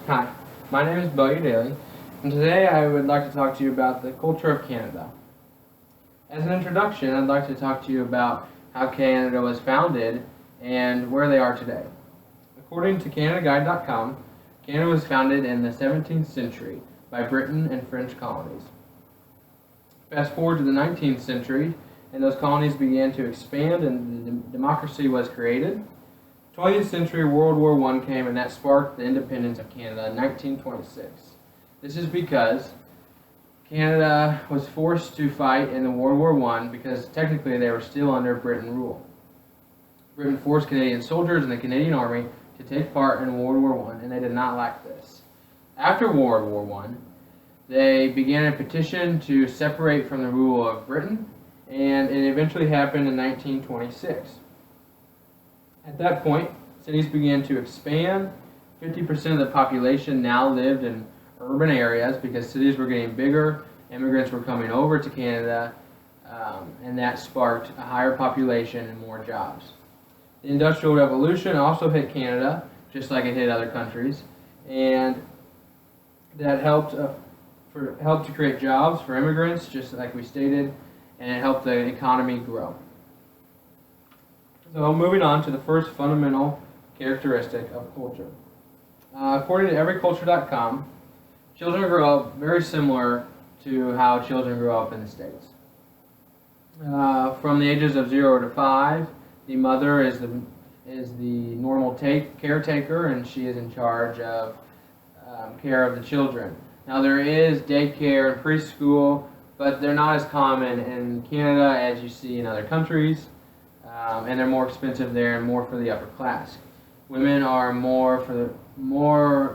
Hi, my name is Bowie Daly, and today I would like to talk to you about the culture of Canada. As an introduction, I'd like to talk to you about how Canada was founded and where they are today. According to CanadaGuide.com, Canada was founded in the 17th century by Britain and French colonies. Fast forward to the 19th century, and those colonies began to expand and democracy was created. 20th century World War I came, and that sparked the independence of Canada in 1926. This is because Canada was forced to fight in the World War I because technically they were still under Britain rule. Britain forced Canadian soldiers in the Canadian Army to take part in World War I, and they did not like this. After World War I, they began a petition to separate from the rule of Britain, and it eventually happened in 1926. At that point, cities began to expand. 50% of the population now lived in urban areas because cities were getting bigger, immigrants were coming over to Canada, and that sparked a higher population and more jobs. The Industrial Revolution also hit Canada, just like it hit other countries, and that helped to create jobs for immigrants, just like we stated, and it helped the economy grow. So moving on to the first fundamental characteristic of culture. According to everyculture.com, children grow up very similar to how children grow up in the States. From the ages of 0 to 5, the mother is the normal caretaker, and she is in charge of care of the children. Now there is daycare and preschool, but they're not as common in Canada as you see in other countries. And they're more expensive there and more for the upper class. Women are more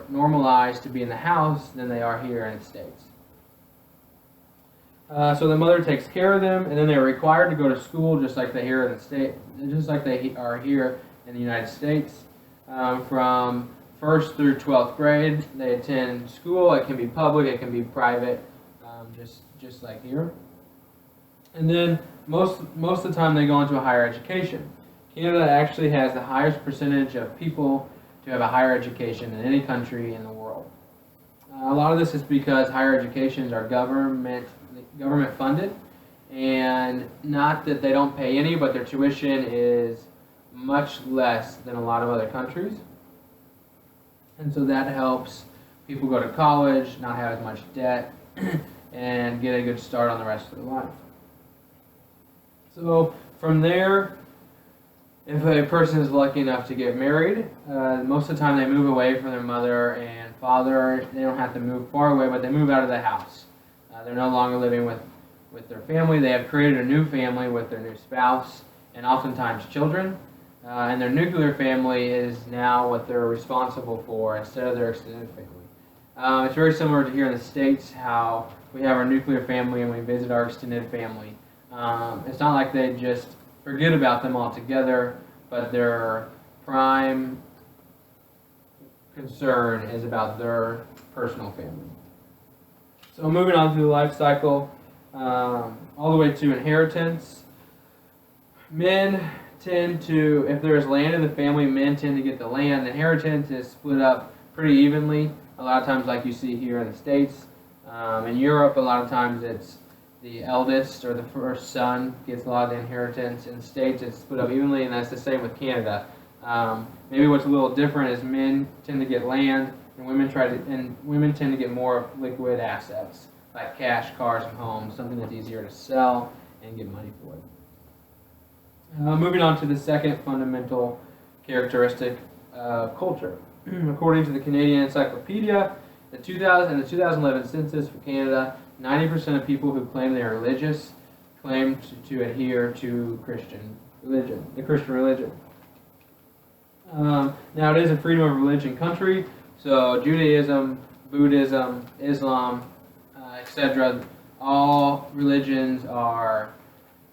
normalized to be in the house than they are here in the States. So the mother takes care of them, and then they're required to go to school just like they are here in the United States. From 1st through 12th grade, they attend school. It can be public, it can be private, just like here. And then most of the time they go into a higher education. Canada actually has the highest percentage of people to have a higher education than any country in the world. A lot of this is because higher educations are government funded, and not that they don't pay any, but their tuition is much less than a lot of other countries. And so that helps people go to college, not have as much debt, and get a good start on the rest of their life. So from there, if a person is lucky enough to get married, most of the time they move away from their mother and father. They don't have to move far away, but they move out of the house. They're no longer living with their family. They have created a new family with their new spouse and oftentimes children. And their nuclear family is now what they're responsible for instead of their extended family. It's very similar to here in the States, how we have our nuclear family and we visit our extended family. It's not like they just forget about them altogether, but their prime concern is about their personal family. So moving on to the life cycle, all the way to inheritance. Men tend to, if there's land in the family, men tend to get the land. Inheritance is split up pretty evenly, a lot of times like you see here in the States. In Europe, a lot of times it's the eldest or the first son gets a lot of the inheritance. In the States, it's split up evenly, and that's the same with Canada. Maybe what's a little different is men tend to get land, and women tend to get more liquid assets like cash, cars, and homes, something that's easier to sell and get money for it. Moving on to the second fundamental characteristic, culture. According to the Canadian Encyclopedia, the 2011 census for Canada, 90% of people who claim they are religious claim to adhere to the Christian religion. Now it is a freedom of religion country, so Judaism, Buddhism, Islam, etc., all religions are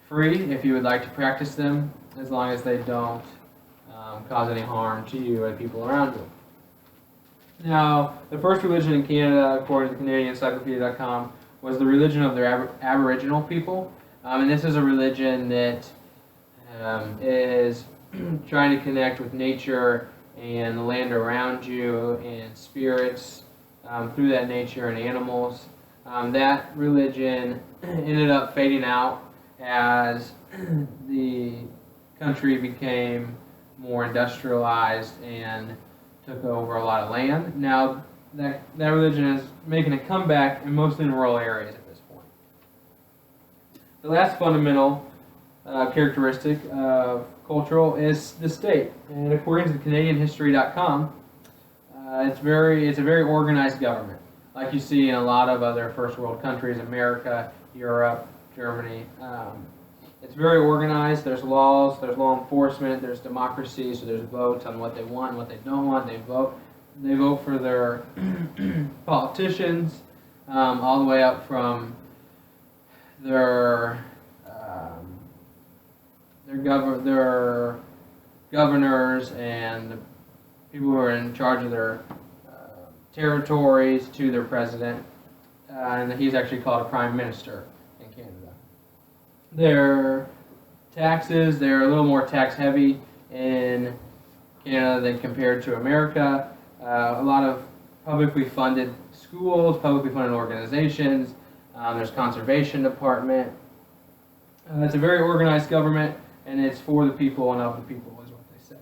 free if you would like to practice them, as long as they don't cause any harm to you and people around you. Now, the first religion in Canada, according to CanadianEncyclopedia.com, was the religion of their Aboriginal people. And this is a religion that is trying to connect with nature and the land around you and spirits through that nature and animals. That religion ended up fading out as the country became more industrialized and took over a lot of land. Now that religion is making a comeback, and mostly in rural areas at this point. The last fundamental characteristic of cultural is the state, and according to CanadianHistory.com, it's a very organized government, like you see in a lot of other first world countries, America, Europe, Germany. It's very organized. There's laws, there's law enforcement, there's democracy, so there's votes on what they want and what they don't want. They vote for their politicians, all the way up from their governors and the people who are in charge of their territories to their president, and he's actually called a prime minister in Canada. Their taxes, they're a little more tax heavy in Canada than compared to America. A lot of publicly funded schools, publicly funded organizations. There's conservation department. It's a very organized government, and it's for the people and of the people, is what they say.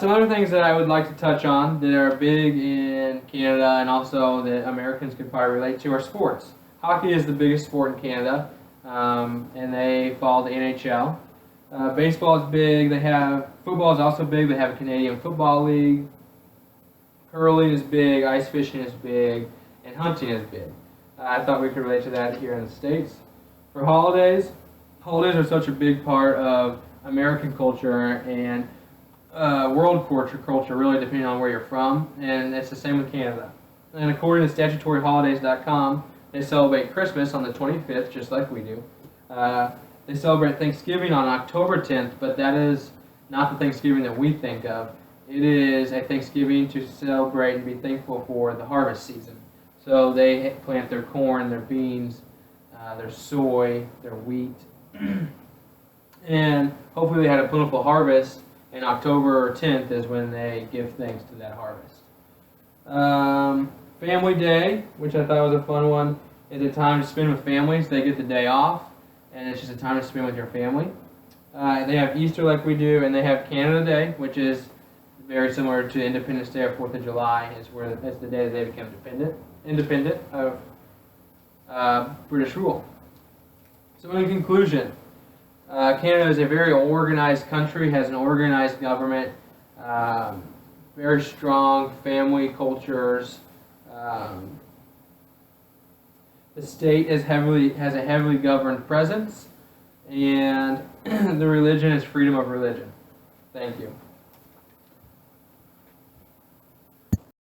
Some other things that I would like to touch on that are big in Canada and also that Americans could probably relate to are sports. Hockey is the biggest sport in Canada, and they follow the NHL. Baseball is big. Football is also big. They have a Canadian Football League. Curling is big. Ice fishing is big, and hunting is big. I thought we could relate to that here in the States. For holidays are such a big part of American culture and world culture, really, depending on where you're from, and it's the same with Canada. And according to statutoryholidays.com, they celebrate Christmas on the 25th, just like we do. They celebrate Thanksgiving on October 10th, but that is not the Thanksgiving that we think of. It is a Thanksgiving to celebrate and be thankful for the harvest season. So they plant their corn, their beans, their soy, their wheat, and hopefully they had a plentiful harvest, and October 10th is when they give thanks to that harvest. Family Day, which I thought was a fun one, is a time to spend with families. They get the day off, and it's just a time to spend with your family. They have Easter like we do, and they have Canada Day, which is very similar to Independence Day or 4th of July. It's the day that they became independent of British rule. So in conclusion, Canada is a very organized country, has an organized government, very strong family cultures. The state has a heavily governed presence, and the religion is freedom of religion. Thank you.